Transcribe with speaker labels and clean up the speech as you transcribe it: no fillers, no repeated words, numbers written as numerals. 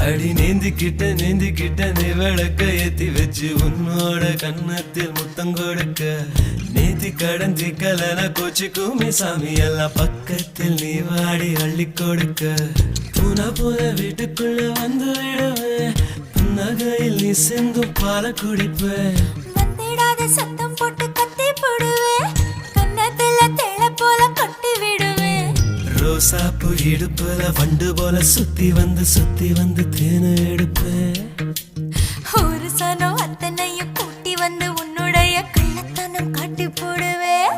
Speaker 1: அடி நீந்திக்கிட்ட நீ விளக்க ஏத்தி வச்சு உன்னோட கன்னத்தில் முத்தம் கொடுக்க நீதி கடந்தி கலன கோச்சிக்குமே சாமி எல்லாம் பக்கத்தில் நீ வாடி அள்ளி கொடுக்க பூனா போல வீட்டுக்குள்ள வந்து விடுவேன் புன்னகையில் நீ செங்கும் பால குடிப்பேன்
Speaker 2: வந்திடாத சத்தம் போட்டு கத்தி போடுவேன் கன்னத்துல தேள போல கொட்டி விடுவேன்
Speaker 1: ரோசாப்பு இடுப்புல வண்டு போல சுத்தி வந்து தேனை எடுப்பேன்
Speaker 2: ஒரு சனம் அத்தனையும் கூட்டி வந்து உன்னுடைய கள்ளத்தனம் காட்டி போடுவேன்